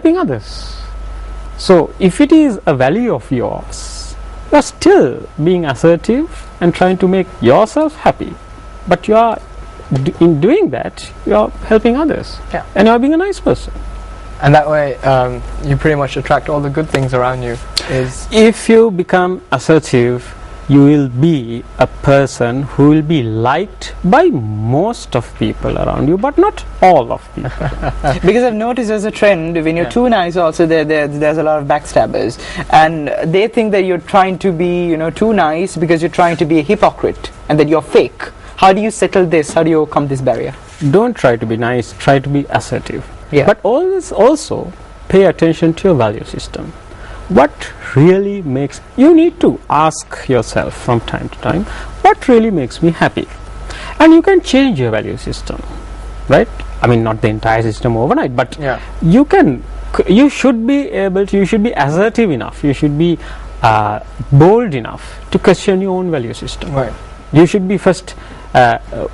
helping others. So if it is a value of yours, you are still being assertive and trying to make yourself happy, but you are in doing that, you are helping others, and you are being a nice person. And that way, you pretty much attract all the good things around you. If you become assertive, you will be a person who will be liked by most of people around you, but not all of people. Because I've noticed there's a trend, when you're too nice also, there's a lot of backstabbers, and they think that you're trying to be, you know, too nice because you're trying to be a hypocrite and that you're fake. How do you settle this? How do you overcome this barrier? Don't try to be nice, try to be assertive. Yeah. But always also pay attention to your value system. What really makes, you need to ask yourself from time to time, what really makes me happy? And you can change your value system, right? I mean, not the entire system overnight, but you can, you should be able to, you should be assertive enough, you should be bold enough to question your own value system. Right. You should be first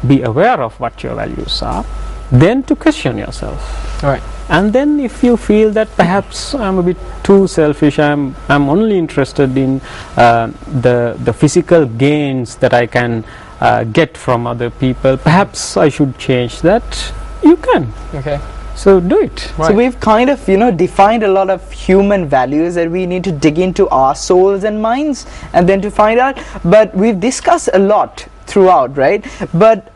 be aware of what your values are, then to question yourself. Right. And then if you feel that perhaps I'm a bit too selfish, I'm only interested in the physical gains that I can get from other people, perhaps I should change that, you can. Okay. So do it. Right. So we've kind of, you know, defined a lot of human values that we need to dig into our souls and minds and then to find out, but we've discussed a lot throughout, right? But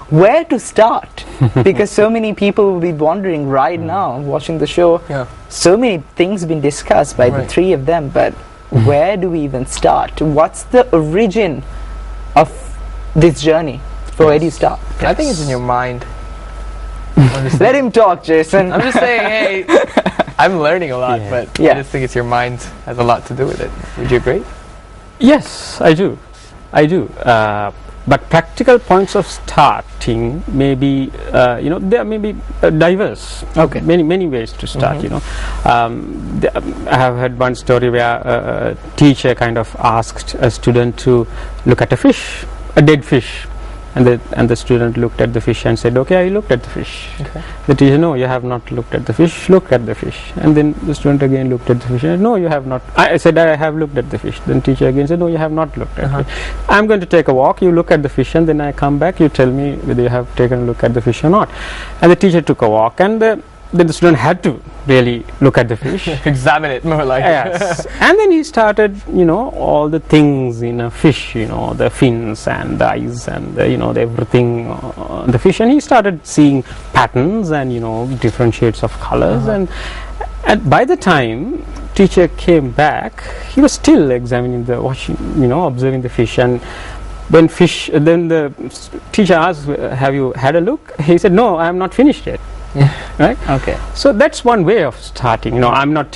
where to start? Because so many people will be wondering right now watching the show. So many things been discussed by the three of them, but where do we even start? What's the origin of this journey? Where do you start? I think it's in your mind. Let him talk, Jason. I'm just saying, hey, I'm learning a lot, but I just think it's your mind has a lot to do with it. Would you agree? Yes, I do. I do. But practical points of starting may be, you know, there may be diverse. Okay. Many ways to start. You know, I have heard one story where a teacher kind of asked a student to look at a fish, a dead fish, and the student looked at the fish and said, "Okay, I looked at the fish." Okay. The teacher, "No, you have not looked at the fish. Look at the fish." And then the student again looked at the fish and said, "No, you have not." I said, "I have looked at the fish." Then teacher again said, "No, you have not looked at it. I'm going to take a walk. You look at the fish, and then I come back. You tell me whether you have taken a look at the fish or not." And the teacher took a walk, and then the student had to really look at the fish. Examine it more like. Yes. And then he started, you know, all the things in a fish, you know, the fins and the eyes and the, you know, the everything on the fish, and he started seeing patterns and, you know, different shades of colors. And by the time teacher came back, he was still examining the, watching, you know, observing the fish. And then the teacher asked, "Have you had a look?" He said, "No, I have not finished yet." Right? Okay. So that's one way of starting. You know, I'm not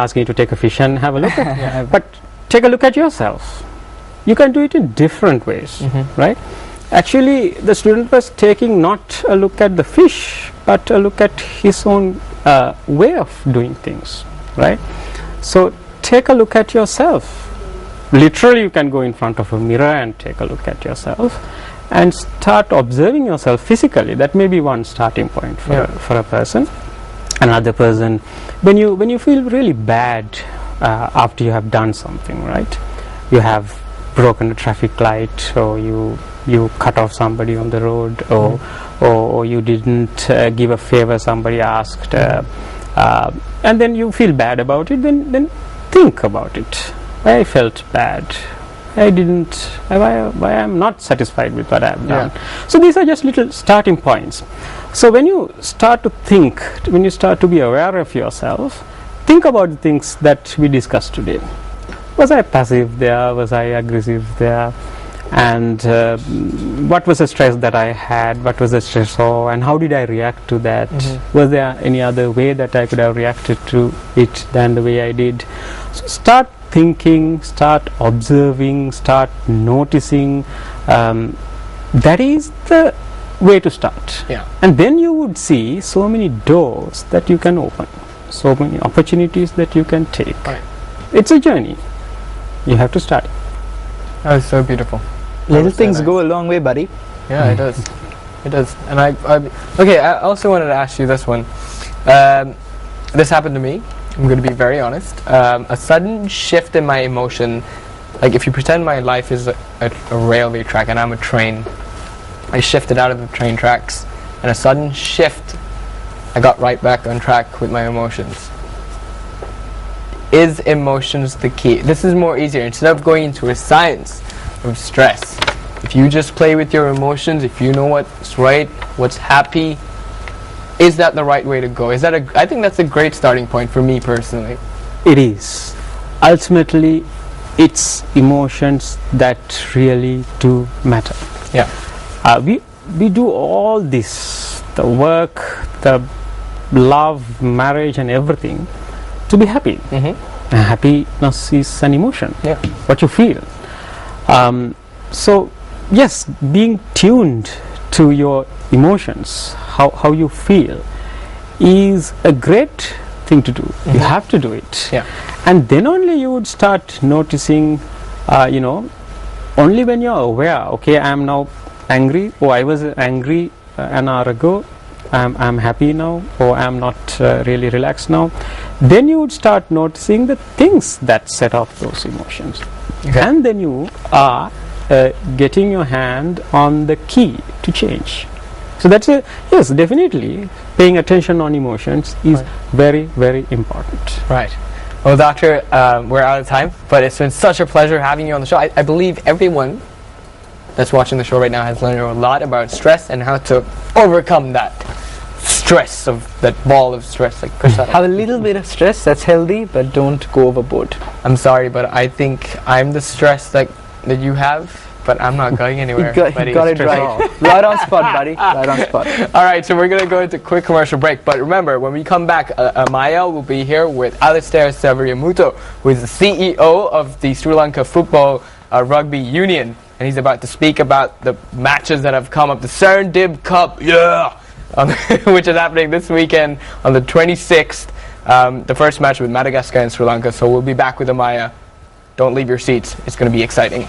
asking you to take a fish and have a look at it, but take a look at yourself. You can do it in different ways, right? Actually, the student was taking not a look at the fish, but a look at his own way of doing things, right? So take a look at yourself. Literally, you can go in front of a mirror and take a look at yourself and start observing yourself physically. That may be one starting point for a person. Another person, when you feel really bad after you have done something, right? You have broken a traffic light, or you cut off somebody on the road, or you didn't give a favor somebody asked, and then you feel bad about it. Then think about it. I felt bad. I didn't, why I'm not satisfied with what I've done. So these are just little starting points. So when you start to think, when you start to be aware of yourself, think about the things that we discussed today. Was I passive there? Was I aggressive there? And what was the stress that I had? What was the stressor? And how did I react to that? Was there any other way that I could have reacted to it than the way I did? So start thinking, start observing, start noticing. That is the way to start. And then you would see so many doors that you can open, so many opportunities that you can take. It's a journey. You have to start. That was so beautiful. Little things go a long way, buddy. Yeah, it does. It does. And I also wanted to ask you this one. This happened to me. I'm going to be very honest. A sudden shift in my emotion, like if you pretend my life is a railway track and I'm a train, I shifted out of the train tracks, and a sudden shift, I got right back on track with my emotions. Is emotions the key? This is more easier. Instead of going into a science of stress, if you just play with your emotions, if you know what's right, what's happy, is that the right way to go? Is that I think that's a great starting point for me personally. It is. Ultimately, it's emotions that really do matter. Yeah. We do all this, the work, the love, marriage and everything, to be happy. Happiness is an emotion, what you feel. So yes, being tuned to your emotions, how you feel, is a great thing to do. You have to do it, and then only you would start noticing, only when you're aware, okay, I am now angry, I was angry an hour ago, I'm happy now, or I'm not really relaxed now. Then you would start noticing the things that set off those emotions, and then you are getting your hand on the key to change. So that's yes, definitely paying attention on emotions is very, very important. Right. Well, Doctor, we're out of time, but it's been such a pleasure having you on the show. I believe everyone that's watching the show right now has learned a lot about stress and how to overcome that stress, of that ball of stress, like Chris said. Have a little bit of stress, that's healthy, but don't go overboard. I'm sorry, but I think I'm the stress that you have, but I'm not going anywhere. You got it right. Right on spot, buddy. Right on spot. All right, so we're going to go into a quick commercial break. But remember, when we come back, Amaya will be here with Alistair Severiamuto, who is the CEO of the Sri Lanka Football Rugby Union. And he's about to speak about the matches that have come up. The Serendib Cup, which is happening this weekend on the 26th. The first match with Madagascar and Sri Lanka. So we'll be back with Amaya. Don't leave your seats. It's going to be exciting.